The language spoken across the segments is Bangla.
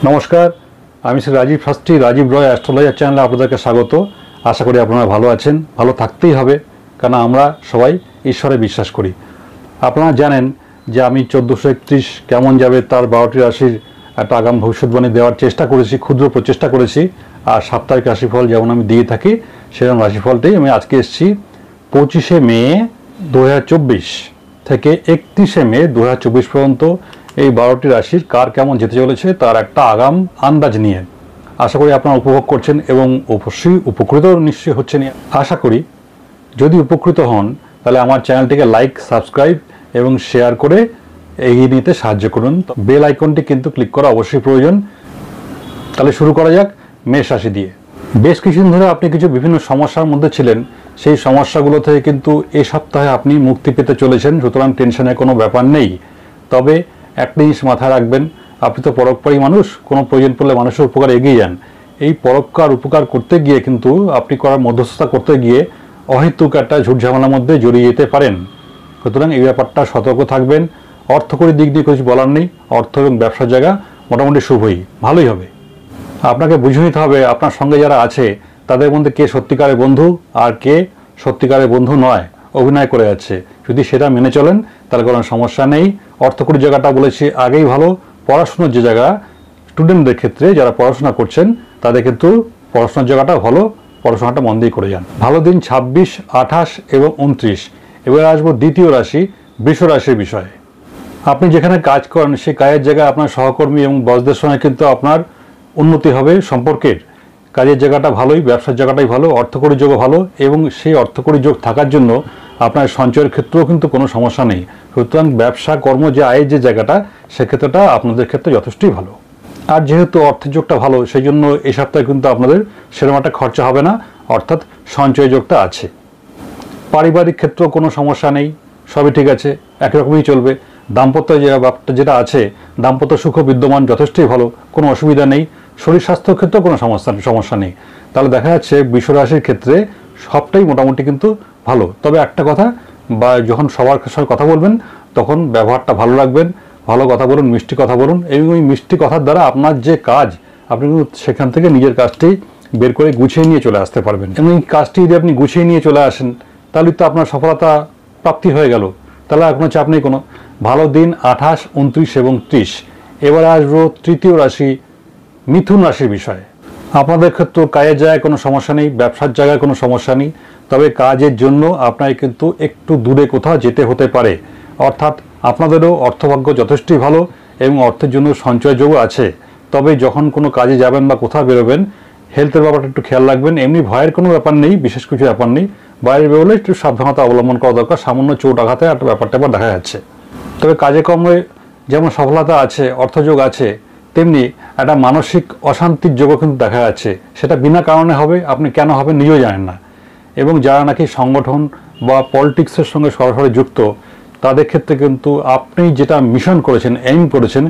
নমস্কার, আমি শ্রী রাজীব শাস্ত্রী, রাজীব রয় অ্যাস্ট্রোলজার চ্যানেলে আপনাদেরকে স্বাগত। আশা করি আপনারা ভালো আছেন। ভালো থাকতেই হবে, কারণ আমরা সবাই ঈশ্বরে বিশ্বাস করি। আপনারা জানেন যে আমি 1431 কেমন যাবে তার 12টি রাশির একটা আগাম ভবিষ্যৎবাণী দেওয়ার চেষ্টা করেছি, ক্ষুদ্র প্রচেষ্টা করেছি। আর সাপ্তাহিক রাশিফল যেমন আমি দিয়ে থাকি, সেরকম রাশিফলটাই আমি আজকে এসেছি 25শে মে 2024 থেকে 31শে মে 2024 পর্যন্ত এই 12টি রাশির কার কেমন যেতে চলেছে তার একটা আগাম আন্দাজ নিয়ে। আশা করি আপনারা উপভোগ করছেন এবং অবশ্যই উপকৃত নিশ্চয়ই হচ্ছেন আশা করি। যদি উপকৃত হন তাহলে আমার চ্যানেলটিকে লাইক, সাবস্ক্রাইব এবং শেয়ার করে এগিয়ে নিতে সাহায্য করুন। বেল আইকনটি কিন্তু ক্লিক করা অবশ্যই প্রয়োজন। তাহলে শুরু করা যাক মেষ রাশি দিয়ে। বেশ কিছুদিন ধরে আপনি কিছু বিভিন্ন সমস্যার মধ্যে ছিলেন, সেই সমস্যাগুলো থেকে কিন্তু এই সপ্তাহে আপনি মুক্তি পেতে চলেছেন, সুতরাং টেনশনের কোনো ব্যাপার নেই। তবে একটা জিনিস মাথায় রাখবেন, আপনি তো পরোপকারী মানুষ, কোনো প্রয়োজন পড়লে মানুষের উপকার এগিয়ে যান। এই পরোপকার উপকার করতে গিয়ে কিন্তু আপনি করার মধ্যস্থতা করতে গিয়ে অহেতুক একটা ঝুট ঝামেলার মধ্যে জড়িয়ে যেতে পারেন। সুতরাং এই ব্যাপারটা সতর্ক থাকবেন। অর্থকরী দিক দিয়ে কিছু বলার নেই, অর্থ এবং ব্যবসার জায়গা মোটামুটি শুভই, ভালোই হবে। আপনাকে বুঝে নিতে হবে আপনার সঙ্গে যারা আছে তাদের মধ্যে কে সত্যিকারের বন্ধু আর কে সত্যিকারের বন্ধু নয়, অভিনয় করে যাচ্ছে। যদি সেটা মেনে চলেন তাহলে কোনো সমস্যা নেই। অর্থকরী জায়গাটা বলেছি আগেই ভালো। পড়াশোনার যে জায়গা, স্টুডেন্টদের ক্ষেত্রে যারা পড়াশোনা করছেন তাদের কিন্তু পড়াশোনার জায়গাটা ভালো, পড়াশোনাটা মন দিয়ে করে যান। ভালো দিন 26, 28 এবং 29। এবার আসবো দ্বিতীয় রাশি বৃষ রাশির বিষয়ে। আপনি যেখানে কাজ করেন সেই কাজের জায়গায় আপনার সহকর্মী এবং বসদের সঙ্গে কিন্তু আপনার উন্নতি হবে সম্পর্কের। কাজের জায়গাটা ভালোই, ব্যবসার জায়গাটাই ভালো, অর্থকরী যোগও ভালো এবং সেই অর্থকরী যোগ থাকার জন্য আপনার সঞ্চয়ের ক্ষেত্রেও কিন্তু কোনো সমস্যা নেই। সুতরাং ব্যবসা কর্ম যে আয়ের যে জায়গাটা, সেক্ষেত্রেটা আপনাদের ক্ষেত্রে যথেষ্টই ভালো। আর যেহেতু অর্থের যোগটা ভালো, সেই জন্য এই সপ্তাহে কিন্তু আপনাদের সেরকম একটা খরচা হবে না, অর্থাৎ সঞ্চয় যোগটা আছে। পারিবারিক ক্ষেত্রেও কোনো সমস্যা নেই, সবই ঠিক আছে, একরকমই চলবে। দাম্পত্য যে ব্যাপারটা যেটা আছে, দাম্পত্য সুখ বিদ্যমান, যথেষ্টই ভালো, কোনো অসুবিধা নেই। শরীর স্বাস্থ্যের ক্ষেত্রেও কোনো সমস্যা নেই। তাহলে দেখা যাচ্ছে বৃষ রাশির ক্ষেত্রে সবটাই মোটামুটি কিন্তু ভালো। তবে একটা কথা, বা যখন সবার সঙ্গে কথা বলবেন তখন ব্যবহারটা ভালো রাখবেন, ভালো কথা বলুন, মিষ্টি কথা বলুন, এবং ওই মিষ্টি কথার দ্বারা আপনার যে কাজ, আপনি কিন্তু সেখান থেকে নিজের কাজটি বের করে গুছিয়ে নিয়ে চলে আসতে পারবেন। এবং এই কাজটি যদি আপনি গুছিয়ে নিয়ে চলে আসেন তাহলে তো আপনার সফলতা প্রাপ্তি হয়ে গেল, তাহলে আর কোনো চাপ নেই কোনো। ভালো দিন 28, 29 এবং 30। এবার আসবো তৃতীয় রাশি মিথুন রাশির বিষয়ে। আপনাদের ক্ষেত্রে কাজের জায়গায় কোনো সমস্যা নেই, ব্যবসার জায়গায় কোনো সমস্যা নেই। তবে কাজের জন্য আপনাকে কিন্তু একটু দূরে কোথাও যেতে হতে পারে, অর্থাৎ আপনাদেরও অর্থভাগ্য যথেষ্টই ভালো এবং অর্থের জন্য সঞ্চয় যোগও আছে। তবে যখন কোনো কাজে যাবেন বা কোথাও বেরোবেন, হেলথের ব্যাপারটা একটু খেয়াল রাখবেন। এমনি ভয়ের কোনো ব্যাপার নেই, বিশেষ কিছু ব্যাপার নেই। বাইরে বেরোলে একটু সাবধানতা অবলম্বন করা দরকার, সামান্য চোট আঘাতে একটা ব্যাপারটা আবার দেখা যাচ্ছে। তবে কাজে কর্মে যেমন সফলতা আছে, অর্থযোগ আছে, তেমনি একটা মানসিক অশান্তির যোগও কিন্তু দেখা যাচ্ছে। সেটা বিনা কারণে হবে, আপনি কেন হবে নিজেও জানেন না। এবং যারা নাকি সংগঠন বা পলিটিক্সের সঙ্গে সরাসরি যুক্ত, তাদের ক্ষেত্রে কিন্তু আপনি যেটা মিশন করেছেন, এইম করেছেন,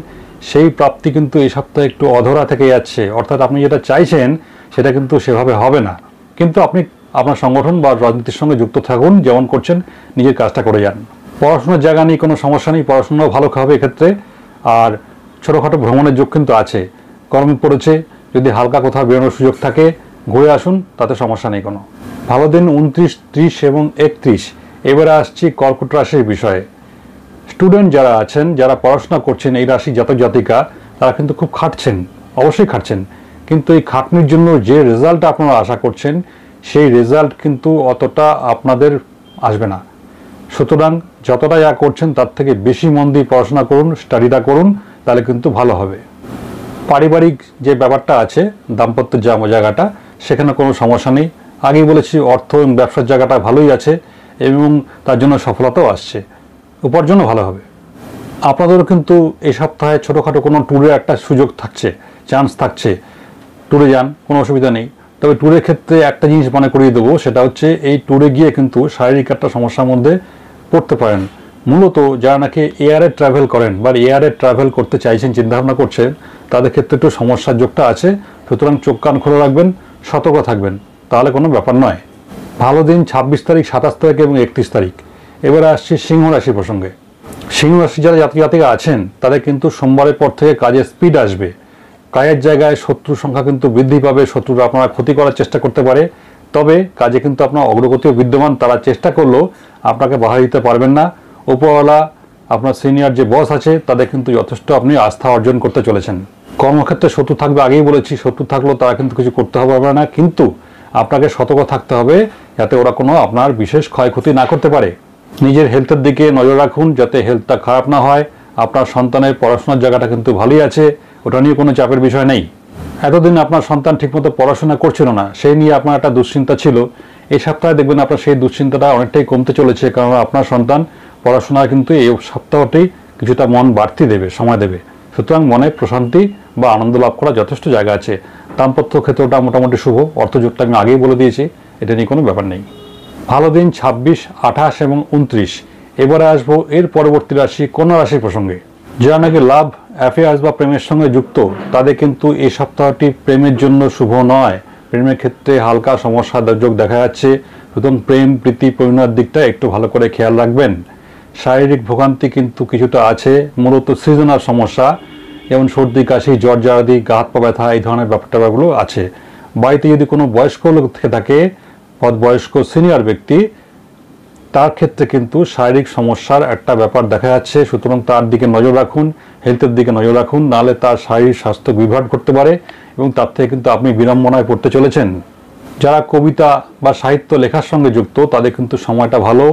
সেই প্রাপ্তি কিন্তু এই সপ্তাহে একটু অধরা থেকে যাচ্ছে। অর্থাৎ আপনি যেটা চাইছেন সেটা কিন্তু সেভাবে হবে না। কিন্তু আপনি আপনার সংগঠন বা রাজনীতির সঙ্গে যুক্ত থাকুন, যেমন করছেন, নিজের কাজটা করে যান। পড়াশোনার জায়গা নিয়ে কোনো সমস্যা নেই, পড়াশোনাও ভালো হবে এক্ষেত্রে। আর ছোটোখাটো ভ্রমণের যোগ কিন্তু আছে, কর্মে পড়েছে। যদি হালকা কোথাও বেরোনোর সুযোগ থাকে ঘুরে আসুন, তাতে সমস্যা নেই কোনো। ভালো দিন 29, 30 এবং 31। এবারে আসছি কর্কট রাশির বিষয়ে। স্টুডেন্ট যারা আছেন, যারা পড়াশোনা করছেন, এই রাশি জাতক জাতিকা, তারা কিন্তু খুব খাটছেন, অবশ্যই খাটছেন। কিন্তু এই খাটনির জন্য যে রেজাল্ট আপনারা আশা করছেন, সেই রেজাল্ট কিন্তু অতটা আপনাদের আসবে না। সুতরাং যতটা যা করছেন তার থেকে বেশি মন দিয়ে পড়াশোনা করুন, স্টাডিটা করুন, তাহলে কিন্তু ভালো হবে। পারিবারিক যে ব্যাপারটা আছে, দাম্পত্য জায়গাটা, সেখানে কোনো সমস্যা নেই। আগেই বলেছি অর্থ এবং ব্যবসার জায়গাটা ভালোই আছে এবং তার জন্য সফলতাও আসছে, উপার্জনও ভালো হবে। আপনাদেরও কিন্তু এই সপ্তাহে ছোটোখাটো কোনো ট্যুরের একটা সুযোগ থাকছে, চান্স থাকছে। ট্যুরে যান, কোনো অসুবিধা নেই। তবে ট্যুরের ক্ষেত্রে একটা জিনিস মনে করিয়ে দেবো, সেটা হচ্ছে এই ট্যুরে গিয়ে কিন্তু শারীরিক একটা সমস্যার মধ্যে পড়তে পারেন। মূলত যারা নাকি এয়ারে ট্রাভেল করেন বা এয়ারে ট্রাভেল করতে চাইছেন, চিন্তাভাবনা করছেন, তাদের ক্ষেত্রে একটু সমস্যার যোগটা আছে। সুতরাং চোখ কান খোলা রাখবেন, সতর্ক থাকবেন, তাহলে কোনো ব্যাপার নয়। ভালো দিন 26 তারিখ, 27 তারিখ এবং 31 তারিখ। এবারে আসছি সিংহ রাশি প্রসঙ্গে। সিংহ রাশি যারা জাতিকা আছেন তাদের কিন্তু সোমবারের পর থেকে কাজের স্পিড আসবে। কাজের জায়গায় শত্রুর সংখ্যা কিন্তু বৃদ্ধি পাবে, শত্রুরা আপনারা ক্ষতি করার চেষ্টা করতে পারে, তবে কাজে কিন্তু আপনার অগ্রগতিও বিদ্যমান। তারা চেষ্টা করলেও আপনাকে বাধা দিতে পারবেন না। উপরওয়ালা আপনার সিনিয়র যে বস আছে তাদের কিন্তু যথেষ্ট আপনি আস্থা অর্জন করতে চলেছেন। কর্মক্ষেত্রে শত্রু থাকবে, আগেই বলেছি, শত্রু থাকলেও তারা কিন্তু কিছু করতে পারবে না, কিন্তু আপনাকে সতর্ক থাকতে হবে যাতে ওরা কোনো আপনার বিশেষ ক্ষয়ক্ষতি না করতে পারে। নিজের হেলথের দিকে নজর রাখুন যাতে হেলথটা খারাপ না হয়। আপনার সন্তানের পড়াশোনার জায়গাটা কিন্তু ভালোই আছে, ওটা নিয়ে কোনো চাপের বিষয় নেই। এতদিন আপনার সন্তান ঠিকমতো পড়াশোনা করছিল না, সেই নিয়ে আপনার একটা দুশ্চিন্তা ছিল। এই সপ্তাহে দেখবেন আপনার সেই দুশ্চিন্তাটা অনেকটাই কমতে চলেছে, কারণ আপনার সন্তান পড়াশোনা কিন্তু এই সপ্তাহতেই কিছুটা মন বাড়তি দেবে, সময় দেবে। সুতরাং মনে প্রশান্তি বা আনন্দ লাভ করা যথেষ্ট জায়গা আছে। দাম্পত্য ক্ষেত্রটা মোটামুটি শুভ, অর্থযোগটা আমি আগেই বলে দিয়েছি, এটা নিয়ে কোনো ব্যাপার নেই। ভালো দিন 26, 28 এবং 29। এবারে আসবো এর পরবর্তী রাশি কন্যা রাশির প্রসঙ্গে। যারা নাকি লাভ, অ্যাফেয়ার্স বা প্রেমের সঙ্গে যুক্ত, তাদের কিন্তু এই সপ্তাহটি প্রেমের জন্য শুভ নয়। প্রেমের ক্ষেত্রে হালকা সমস্যার যোগ দেখা যাচ্ছে, সুতরাং প্রেম প্রীতি পরিণয়ের দিকটা একটু ভালো করে খেয়াল রাখবেন। শারীরিক ভোগান্তি কিন্তু কিছুটা আছে, মূলত সিজনাল সমস্যা, যেমন সর্দি কাশি, জ্বর জ্বালাদি, গা হাত পা ব্যথা, এই ধরনের ব্যাপারগুলো আছে। বাড়িতে যদি কোনো বয়স্ক লোক থেকে থাকে, বয়স্ক সিনিয়র ব্যক্তি, তার ক্ষেত্রে কিন্তু শারীরিক সমস্যার একটা ব্যাপার দেখা যাচ্ছে, সুতরাং তার দিকে নজর রাখুন, হেলথের দিকে নজর রাখুন, নাহলে তার শারীরিক স্বাস্থ্য বিভ্রাট করতে পারে এবং তার থেকে কিন্তু আপনি বিড়ম্বনায় পড়তে চলেছেন। যারা কবিতা বা সাহিত্য লেখার সঙ্গে যুক্ত, তাদের কিন্তু সময়টা ভালো।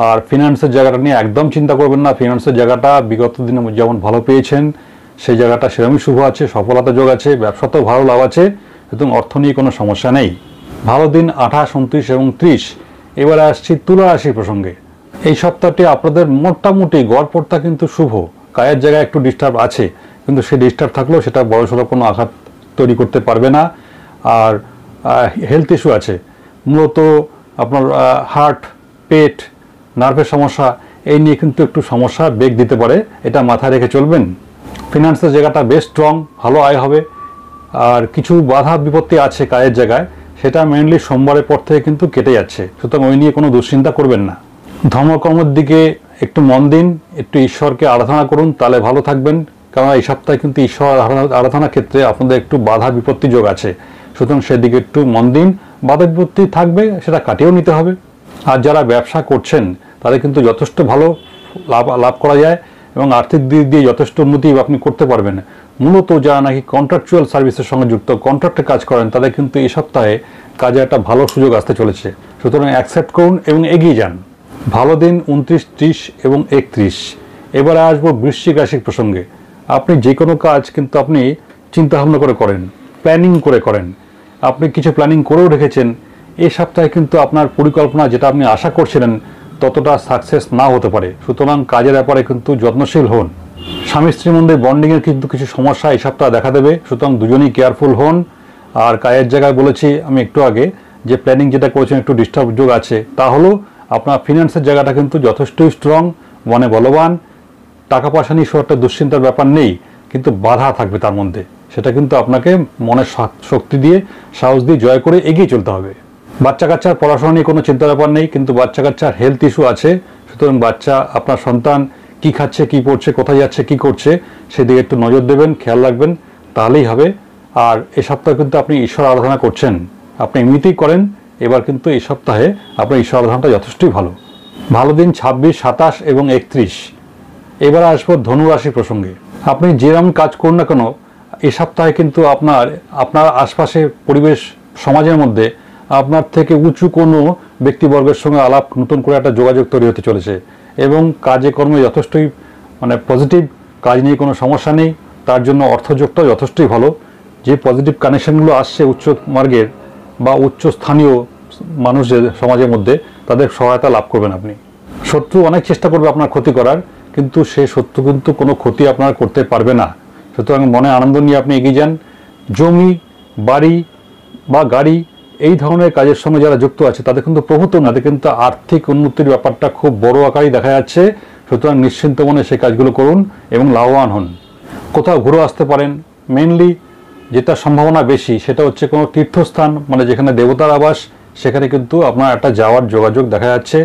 আর ফিনান্সের জায়গাটা নিয়ে একদম চিন্তা করবেন না, ফিনান্সের জায়গাটা বিগত দিনে যেমন ভালো পেয়েছেন সেই জায়গাটা সেরকমই শুভ আছে, সফলতা যোগ আছে, ব্যবসাতেও ভালো লাভ আছে, সুতরাং অর্থ নিয়ে কোনো সমস্যা নেই। ভালো দিন 28, 29 এবং 30। এবারে আসছি তুলা রাশির প্রসঙ্গে। এই সপ্তাহটি আপনাদের মোটামুটি গড়পড়তা কিন্তু শুভ। কাজের জায়গায় একটু ডিস্টার্ব আছে, কিন্তু সেই ডিস্টার্ব থাকলেও সেটা বড়সড় কোনো আঘাত তৈরি করতে পারবে না। আর হেলথ ইস্যু আছে, মূলত আপনার হার্ট, পেট, নার্ভের সমস্যা, এই নিয়ে কিন্তু একটু সমস্যা বেগ দিতে পারে, এটা মাথায় রেখে চলবেন। ফিনান্সের জায়গাটা বেশ স্ট্রং, ভালো আয় হবে। আর কিছু বাধা বিপত্তি আছে কাজের জায়গায়, সেটা মেইনলি সোমবারের পর থেকে কিন্তু কেটে যাচ্ছে, সুতরাং ওই নিয়ে কোনো দুশ্চিন্তা করবেন না। ধর্মকর্মের দিকে একটু মন দিন, একটু ঈশ্বরকে আরাধনা করুন, তাহলে ভালো থাকবেন। কারণ এই সপ্তাহে কিন্তু ঈশ্বর আরাধনার ক্ষেত্রে আপনাদের একটু বাধা বিপত্তি যোগ আছে, সুতরাং সেদিকে একটু মন দিন। বাধা বিপত্তি থাকবে, সেটা কাটিয়েও নিতে হবে। আর যারা ব্যবসা করছেন তাদের কিন্তু যথেষ্ট ভালো লাভ করা যায় এবং আর্থিক দিক দিয়ে যথেষ্ট উন্নতি আপনি করতে পারবেন। মূলত যারা নাকি কন্ট্রাকচুয়াল সার্ভিসের সঙ্গে যুক্ত, কন্ট্রাক্টে কাজ করেন, তাদের কিন্তু এই সপ্তাহে কাজে একটা ভালো সুযোগ আসতে চলেছে, সুতরাং অ্যাকসেপ্ট করুন এবং এগিয়ে যান। ভালো দিন 29, 30 এবং 31। এবারে আসবো বৃশ্চিক রাশির প্রসঙ্গে। আপনি যে কোনো কাজ কিন্তু আপনি চিন্তাভাবনা করে করেন, প্ল্যানিং করে করেন। আপনি কিছু প্ল্যানিং করেও রেখেছেন, এই সপ্তাহে কিন্তু আপনার পরিকল্পনা যেটা আপনি আশা করছিলেন ততটা সাকসেস না হতে পারে, সুতরাং কাজের ব্যাপারে কিন্তু যত্নশীল হন। স্বামী স্ত্রীর মধ্যে বন্ডিংয়ের কিন্তু কিছু সমস্যা এই সপ্তাহে দেখা দেবে, সুতরাং দুজনেই কেয়ারফুল হন। আর কাজের জায়গায় বলেছি আমি একটু আগে যে প্ল্যানিং যেটা করেছেন একটু ডিস্টার্ব যোগ আছে, তা হলো আপনার ফিনান্সের জায়গাটা কিন্তু যথেষ্টই স্ট্রং, মনে বলবান। টাকা পয়সা নিয়ে একটা দুশ্চিন্তার ব্যাপার নেই, কিন্তু বাধা থাকবে তার মধ্যে, সেটা কিন্তু আপনাকে মনের শক্তি দিয়ে, সাহস দিয়ে জয় করে এগিয়ে চলতে হবে। বাচ্চা কাচ্চার পড়াশোনা নিয়ে কোনো চিন্তার ব্যাপার নেই, কিন্তু বাচ্চা কাচ্চার হেলথ ইস্যু আছে, সুতরাং আপনার সন্তান কি খাচ্ছে, কি পড়ছে, কোথায় যাচ্ছে, কি করছে, সেদিকে একটু নজর দেবেন, খেয়াল রাখবেন, তাহলেই হবে। আর এই সপ্তাহে কিন্তু আপনি ঈশ্বর আরাধনা করছেন, আপনি এমনিতেই করেন, এবার কিন্তু এই সপ্তাহে আপনার ঈশ্বর আরাধনাটা যথেষ্টই ভালো। ভালো দিন 26, 27 এবং 31। এবার আসবো ধনু রাশি প্রসঙ্গে। আপনি যেরকম কাজ করুন না কেন, এই সপ্তাহে কিন্তু আপনার আশপাশে পরিবেশ, সমাজের মধ্যে আপনার থেকে উঁচু কোনো ব্যক্তিবর্গের সঙ্গে আলাপ, নতুন করে একটা যোগাযোগ তৈরি হতে চলেছে এবং কাজে কর্মে যথেষ্টই পজিটিভ, কাজ নিয়ে কোনো সমস্যা নেই। তার জন্য অর্থযোগটাও যথেষ্টই ভালো। যে পজিটিভ কানেকশনগুলো আসছে উচ্চ মার্গের বা উচ্চ স্থানীয় মানুষদের সমাজের মধ্যে, তাদের সহায়তা লাভ করবেন আপনি। শত্রু অনেক চেষ্টা করবে আপনার ক্ষতি করার, কিন্তু সে শত্রু কিন্তু কোনো ক্ষতি আপনার করতে পারবে না, সুতরাং মনে আনন্দ নিয়ে আপনি এগিয়ে যান। জমি, বাড়ি বা গাড়ি, এই ধরনের কাজের সঙ্গে যারা যুক্ত আছে তাদের কিন্তু প্রভূত না, কিন্তু আর্থিক উন্নতির ব্যাপারটা খুব বড় আকারেই দেখা যাচ্ছে, সুতরাং নিশ্চিন্ত মনে সেই কাজগুলো করুন এবং লাভবান হন। কোথাও ঘুরে আসতে পারেন, মেনলি যেটা সম্ভাবনা বেশি সেটা হচ্ছে কোনো তীর্থস্থান, যেখানে দেবতার আবাস, সেখানে কিন্তু আপনার একটা যাওয়ার যোগাযোগ দেখা যাচ্ছে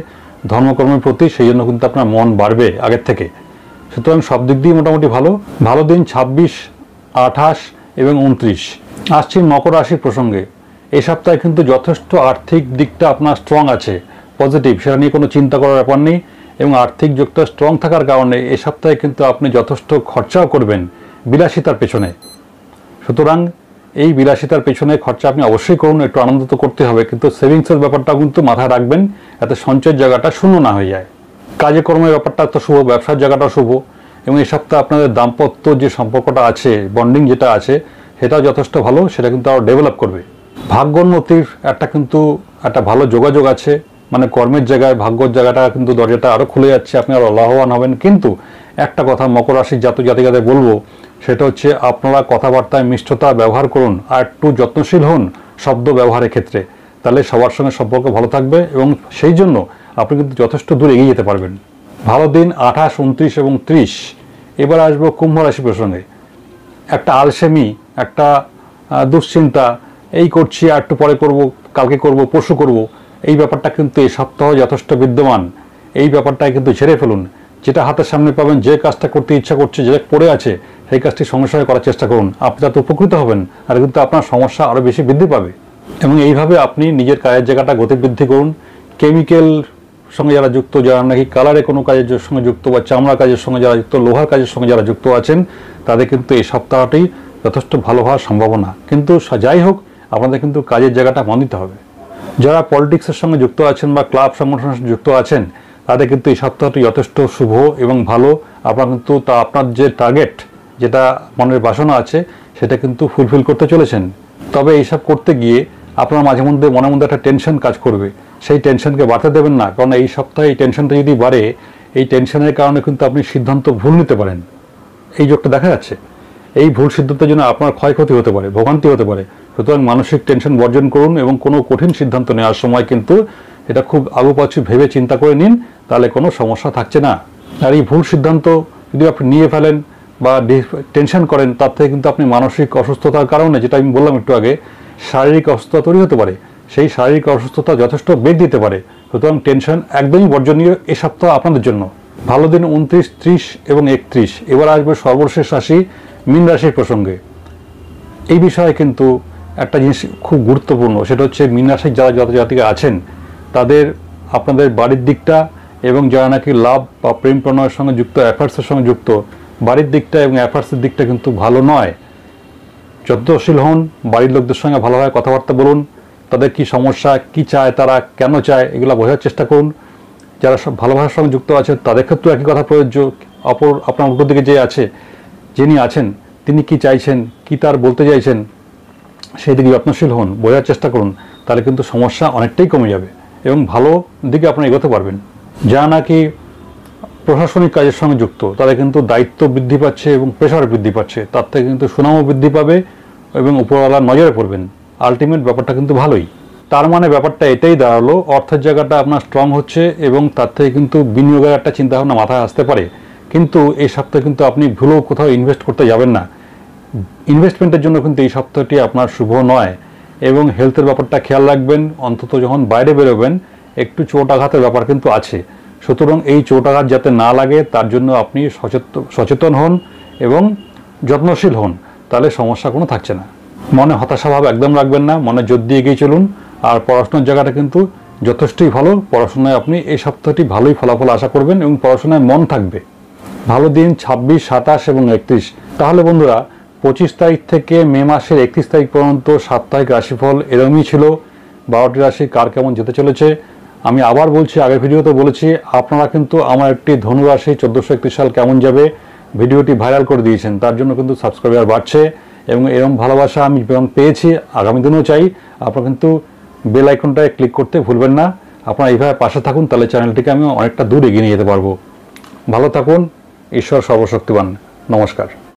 ধর্মকর্মের প্রতি, সেই জন্য কিন্তু আপনার মন বাড়বে আগের থেকে, সুতরাং সব দিক দিয়ে মোটামুটি ভালো। ভালো দিন 26, 28 এবং 29। আসছি মকর রাশির প্রসঙ্গে। এই সপ্তাহে কিন্তু যথেষ্ট আর্থিক দিকটা আপনার স্ট্রং আছে, পজিটিভ, সেটা নিয়ে কোনো চিন্তা করার ব্যাপার নেই। এবং আর্থিক দিকটা স্ট্রং থাকার কারণে এই সপ্তাহে কিন্তু আপনি যথেষ্ট খরচাও করবেন বিলাসিতার পেছনে। সুতরাং এই বিলাসিতার পেছনে খরচা আপনি অবশ্যই করুন, একটু আনন্দ তো করতে হবে, কিন্তু সেভিংসের ব্যাপারটাও কিন্তু মাথায় রাখবেন, যাতে সঞ্চয়ের জায়গাটা শূন্য না হয়ে যায়। কাজে কর্মের ব্যাপারটা তো শুভ, ব্যবসার জায়গাটাও শুভ। এবং এই সপ্তাহে আপনাদের দাম্পত্য যে সম্পর্কটা আছে, বন্ডিং যেটা আছে, সেটাও যথেষ্ট ভালো, সেটা কিন্তু আরও ডেভেলপ করবে। ভাগ্যোন্নতির কিন্তু একটা ভালো যোগাযোগ আছে, মানে কর্মের জায়গায় ভাগ্যর জায়গাটা কিন্তু দরজাটা আরও খুলে যাচ্ছে, আপনি আরও লাভবান হবেন। কিন্তু একটা কথা মকর রাশির জাতিকাদের বলবো, সেটা হচ্ছে আপনারা কথাবার্তায় মিষ্টতা ব্যবহার করুন, আর একটু যত্নশীল হন শব্দ ব্যবহারের ক্ষেত্রে, তাহলে সবার সঙ্গে সম্পর্ক ভালো থাকবে এবং সেই জন্য আপনি কিন্তু যথেষ্ট দূর এগিয়ে যেতে পারবেন। ভালো দিন 28, 29 এবং 30। এবার আসবো কুম্ভ রাশি প্রসঙ্গে। একটা আলসেমি, একটা দুশ্চিন্তা, এই করছি আর একটু পরে করব, কালকে করব, পরশু করব, এই ব্যাপারটা কিন্তু এই সপ্তাহ যথেষ্ট বিদ্যমান। এই ব্যাপারটাই কিন্তু ছেড়ে ফেলুন। যেটা হাতের সামনে পাবেন, যে কাজটা করতে ইচ্ছা করছে, যেটা পড়ে আছে, সেই কাজটি সঙ্গে সঙ্গে করার চেষ্টা করুন। আপনি তাতে উপকৃত হবেন, আর কিন্তু আপনার সমস্যা আরও বেশি বৃদ্ধি পাবে। এবং এইভাবে আপনি নিজের কাজের জায়গাটা গতিবৃদ্ধি করুন। কেমিক্যাল সঙ্গে যারা যুক্ত, যারা নাকি কালারে কোনো কাজের সঙ্গে যুক্ত, বা চামড়া কাজের সঙ্গে যারা যুক্ত, লোহার কাজের সঙ্গে যারা যুক্ত আছেন, তাদের কিন্তু এই সপ্তাহটি যথেষ্ট ভালো হওয়ার সম্ভাবনা। কিন্তু যাই হোক, আপনাদের কিন্তু কাজের জায়গাটা মন দিতে হবে। যারা পলিটিক্সের সঙ্গে যুক্ত আছেন বা ক্লাব সংগঠনের সঙ্গে যুক্ত আছেন, তাদের কিন্তু এই সপ্তাহটি যথেষ্ট শুভ এবং ভালো। আপনার কিন্তু আপনার যে টার্গেট, যেটা মনের বাসনা আছে, সেটা কিন্তু ফুলফিল করতে চলেছেন। তবে এইসব করতে গিয়ে আপনার মনের মধ্যে একটা টেনশন কাজ করবে। সেই টেনশনকে বাড়তে দেবেন না, কারণ এই সপ্তাহে এই টেনশনটা যদি বাড়ে, এই টেনশনের কারণে কিন্তু আপনি সিদ্ধান্ত ভুল নিতে পারেন। এই যোগটা দেখা যাচ্ছে। এই ভুল সিদ্ধান্তের জন্য আপনার ক্ষয়ক্ষতি হতে পারে, ভোগান্তি হতে পারে। সুতরাং মানসিক টেনশন বর্জন করুন এবং কোনো কঠিন সিদ্ধান্ত নেওয়ার সময় কিন্তু এটা খুব আগুপাছু ভেবে চিন্তা করে নিন, তাহলে কোনো সমস্যা থাকছে না। আর এই ভুল সিদ্ধান্ত যদি আপনি নিয়ে ফেলেন বা টেনশন করেন, তার থেকে কিন্তু আপনি মানসিক অসুস্থতার কারণে, যেটা আমি বললাম একটু আগে, শারীরিক অসুস্থতা তৈরি হতে পারে। সেই শারীরিক অসুস্থতা যথেষ্ট বেগ দিতে পারে। সুতরাং টেনশন একদমই বর্জনীয় এই সপ্তাহ আপনাদের জন্য। ভালো দিন 29, 30 এবং 31। এবার আসবে সর্বশেষ রাশি মীন রাশির প্রসঙ্গে। এই বিষয়ে কিন্তু একটা জিনিস খুব গুরুত্বপূর্ণ, সেটা হচ্ছে মীন রাশির যারা জাতিকা আছেন, তাদের আপনাদের বাড়ির দিকটা এবং যারা নাকি লাভ বা প্রেম প্রণয়ের সঙ্গে যুক্ত, অ্যাফেয়ার্সের সঙ্গে যুক্ত, বাড়ির দিকটা এবং অ্যাফেয়ার্সের দিকটা কিন্তু ভালো নয়। যত্নশীল হন, বাড়ির লোকদের সঙ্গে ভালোভাবে কথাবার্তা বলুন, তাদের কি সমস্যা, কি চায়, তারা কেন চায়, এগুলো বোঝার চেষ্টা করুন। যারা সব ভালোবাসার সঙ্গে যুক্ত আছে, তাদের ক্ষেত্রেও একই কথা প্রযোজ্য। আপনার উল্টো দিকে যিনি আছেন, তিনি কি চাইছেন, কি তার বলতে চাইছেন, সেই দিকে যত্নশীল হন, বোঝার চেষ্টা করুন, তাহলে কিন্তু সমস্যা অনেকটাই কমে যাবে এবং ভালো দিকে আপনি এগোতে পারবেন। যারা নাকি প্রশাসনিক কাজের সঙ্গে যুক্ত, তাদের কিন্তু দায়িত্ব বৃদ্ধি পাচ্ছে এবং প্রেশার বৃদ্ধি পাচ্ছে, তার থেকে কিন্তু সুনামও বৃদ্ধি পাবে এবং উপরওয়ালার নজরে পড়বেন। আলটিমেট ব্যাপারটা কিন্তু ভালোই। তার মানে ব্যাপারটা এটাই দাঁড়ালো, অর্থের জায়গাটা আপনার স্ট্রং হচ্ছে এবং তার থেকে কিন্তু বিনিয়োগের একটা চিন্তাভাবনা মাথায় আসতে পারে। কিন্তু এই সপ্তাহে কিন্তু আপনি ভুলেও কোথাও ইনভেস্ট করতে যাবেন না। ইনভেস্টমেন্টের জন্য কিন্তু এই সপ্তাহটি আপনার শুভ নয়। এবং হেলথের ব্যাপারটা খেয়াল রাখবেন, অন্তত যখন বাইরে বেরোবেন একটু চোট আঘাতের ব্যাপার কিন্তু আছে। সুতরাং এই চোট আঘাত যাতে না লাগে, তার জন্য আপনি সচেতন হন এবং যত্নশীল হন, তাহলে সমস্যা কোনো থাকছে না। মনে হতাশাভাব একদম রাখবেন না, মনে জোর দিয়ে এগিয়ে চলুন। আর পড়াশোনার জায়গাটা কিন্তু যথেষ্টই ভালো। পড়াশোনায় আপনি এই সপ্তাহটি ভালোই ফলাফল আশা করবেন এবং পড়াশোনায় মন থাকবে। ভালো দিন 26, 27 এবং 31। তাহলে বন্ধুরা, 25 তারিখ থেকে মে মাসের 31 তারিখ পর্যন্ত সাপ্তাহিক রাশিফল এরকমই ছিল। 12টি রাশি কার কেমন যেতে চলেছে আমি আবার বলছি, আগের ভিডিওতে বলেছি, আপনারা কিন্তু আমার একটি ধনুরাশি 1431 সাল কেমন যাবে ভিডিওটি ভাইরাল করে দিয়েছেন, তার জন্য কিন্তু সাবস্ক্রাইবার বাড়ছে এবং এরকম ভালোবাসা আমি যেমন পেয়েছি আগামী দিনেও চাই। আপনারা কিন্তু বেল আইকনটায় ক্লিক করতে ভুলবেন না। আপনারা এইভাবে পাশে থাকুন, তাহলে চ্যানেলটিকে আমি অনেকটা দূর এগিয়ে নিয়ে যেতে পারবো। ভালো থাকুন, ঈশ্বর সর্বশক্তিমান। নমস্কার।